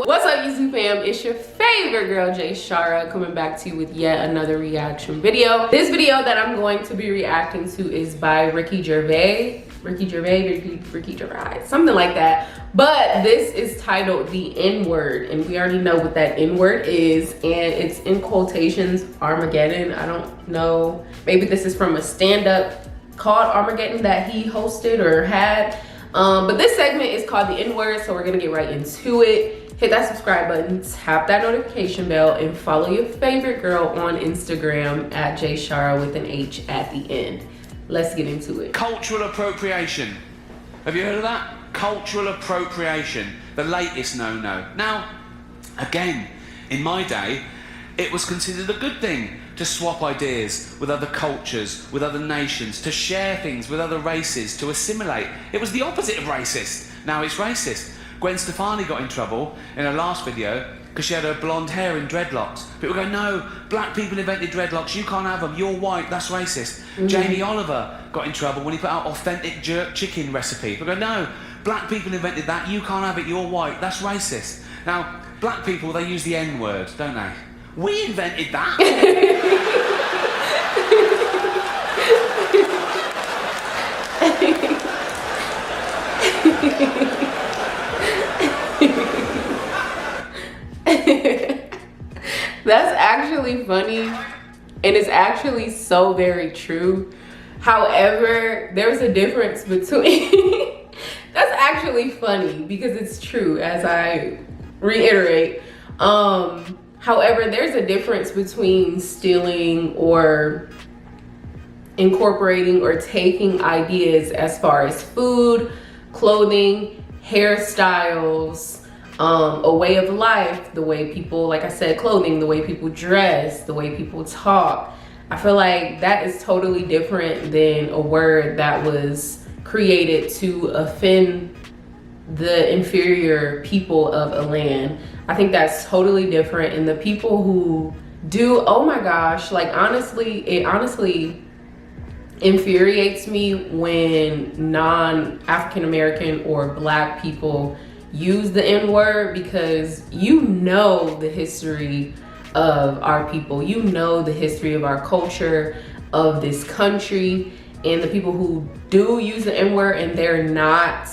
What's up, YouTube fam? It's your favorite girl, Jay Shara, coming back to you with yet another reaction video. This video that I'm going to be reacting to is by Ricky Gervais, something like that. But this is titled The N-Word, and we already know what that N-word is, and it's in quotations, Armageddon. I don't know, maybe this is from a stand-up called Armageddon that he hosted or had. But this segment is called The N-Word, so we're gonna get right into it. Hit that subscribe button, tap that notification bell, and follow your favorite girl on Instagram at JShara with an H at the end. Let's get into it. Cultural appropriation. Have you heard of that? Cultural appropriation, the latest no-no. Now, again, in my day, it was considered a good thing to swap ideas with other cultures, with other nations, to share things with other races, to assimilate. It was the opposite of racist. Now it's racist. Gwen Stefani got in trouble in her last video because she had her blonde hair in dreadlocks. People go, no, black people invented dreadlocks, you can't have them, you're white, that's racist. Jamie Oliver got in trouble when he put out authentic jerk chicken recipe. People go, no, black people invented that, you can't have it, you're white, that's racist. Now, black people, they use the N-word, don't they? We invented that. That's actually funny, and it's actually so very true. However, there's a difference between that's actually funny because it's true, as I reiterate. However, there's a difference between stealing or incorporating or taking ideas as far as food, clothing, hairstyles, a way of life, the way people, like I said, clothing, the way people dress, the way people talk. I feel like that is totally different than a word that was created to offend the inferior people of a land. I think that's totally different. And the people who do, oh my gosh, like honestly, it honestly infuriates me when non-African American or black people use the N-word, because you know the history of our people, you know the history of our culture, of this country, and the people who do use the N-word and they're not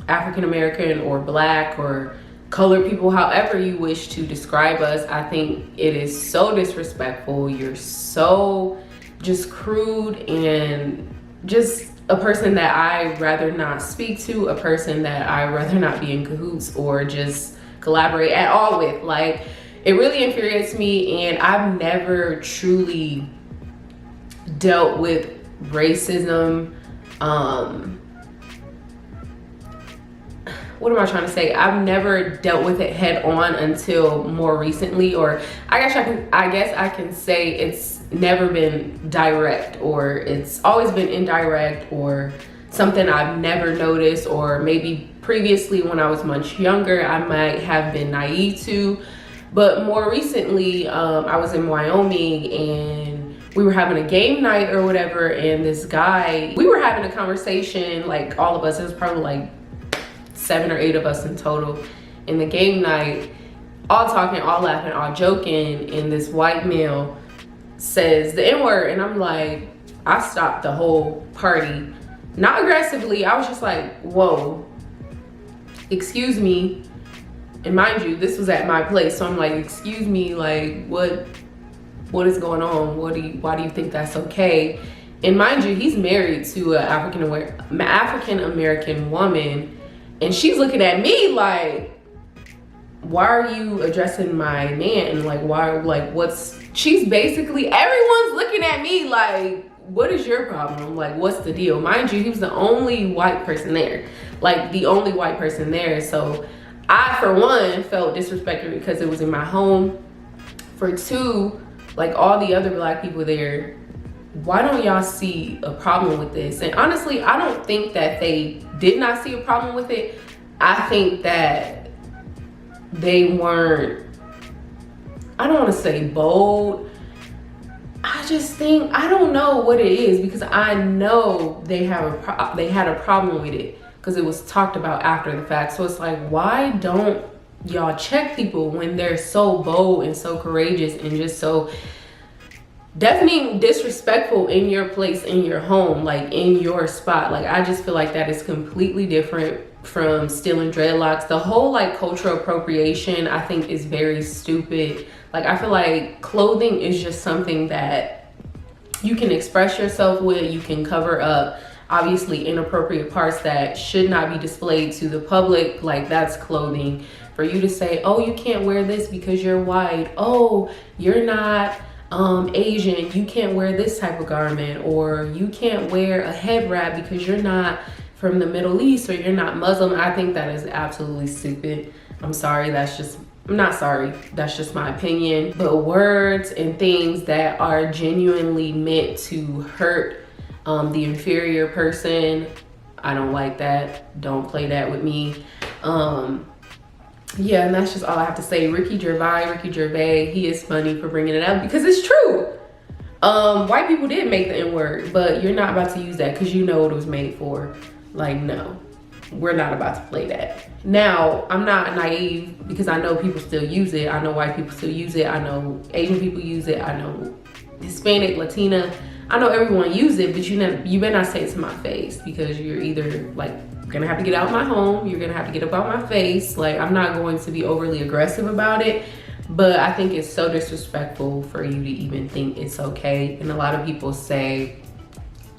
African American or black or colored people, however you wish to describe us, I think it is so disrespectful. You're so just crude and just a person that I rather not speak to, a person that I rather not be in cahoots or just collaborate at all with. Like, it really infuriates me, and I've never truly dealt with racism. What am I trying to say? I've never dealt with it head on until more recently, or I guess I can say it's never been direct, or it's always been indirect, or something I've never noticed, or maybe previously when I was much younger I might have been naive to. But more recently, I was in Wyoming and we were having a game night or whatever, and this guy, we were having a conversation, like all of us, it was probably like 7 or 8 of us in total in the game night, all talking, all laughing, all joking, and this white male says the N-word, and I'm like, I stopped the whole party, not aggressively, I was just like, whoa, excuse me. And mind you, this was at my place, so I'm like, excuse me, like what is going on? Why do you think that's okay? And mind you, he's married to an African American woman, and she's looking at me like, why are you addressing my man? Like, why, like, she's basically, everyone's looking at me like, what is your problem? Like, what's the deal? Mind you, he was the only white person there, like the only white person there. So I, for one, felt disrespected because it was in my home. For two, like all the other black people there, why don't y'all see a problem with this? And honestly, I don't think that they did not see a problem with it. I think that they weren't, I don't want to say bold. I just think, I don't know what it is, because I know they had a problem with it because it was talked about after the fact. So it's like, why don't y'all check people when they're so bold and so courageous and just so definitely disrespectful in your place, in your home, like in your spot. Like, I just feel like that is completely different from stealing dreadlocks. The whole like cultural appropriation, I think, is very stupid. Like, I feel like clothing is just something that you can express yourself with. You can cover up obviously inappropriate parts that should not be displayed to the public. Like, that's clothing. For you to say, oh, you can't wear this because you're white, oh, you're not Asian, you can't wear this type of garment, or you can't wear a head wrap because you're not from the Middle East or you're not Muslim. I think that is absolutely stupid. I'm sorry, I'm not sorry, that's just my opinion. But words and things that are genuinely meant to hurt the inferior person, I don't like that. Don't play that with me. Yeah, and that's just all I have to say. Ricky Gervais, he is funny for bringing it up because it's true. White people did make the N-word, but you're not about to use that because you know what it was made for. Like, no, we're not about to play that. Now, I'm not naive because I know people still use it. I know white people still use it. I know Asian people use it. I know Hispanic, Latina. I know everyone use it, but you better not say it to my face, because you're either like, gonna have to get out of my home, you're gonna have to get up out my face. Like, I'm not going to be overly aggressive about it, but I think it's so disrespectful for you to even think it's okay. And a lot of people say,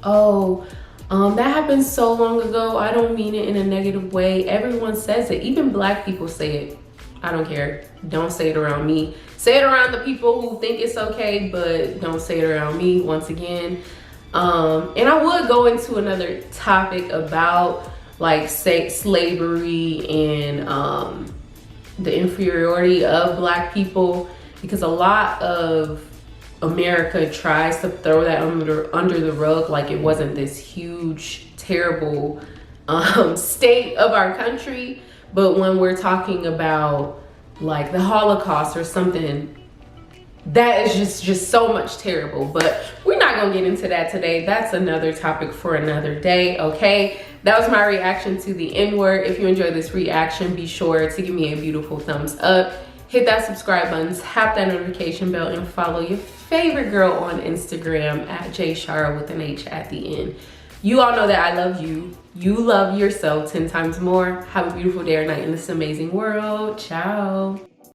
oh, that happened so long ago, I don't mean it in a negative way. Everyone says it, even Black people say it. I don't care, don't say it around me. Say it around the people who think it's okay, but don't say it around me, once again. And I would go into another topic about like slavery and the inferiority of Black people, because a lot of America tries to throw that under the rug like it wasn't this huge, terrible state of our country. But when we're talking about like the Holocaust or something, that is just so much terrible. But we're not gonna get into that today. That's another topic for another day, okay? That was my reaction to the N-word. If you enjoyed this reaction, be sure to give me a beautiful thumbs up. Hit that subscribe button, tap that notification bell, and follow your favorite girl on Instagram at jshara with an H at the end. You all know that I love you. You love yourself 10 times more. Have a beautiful day or night in this amazing world. Ciao.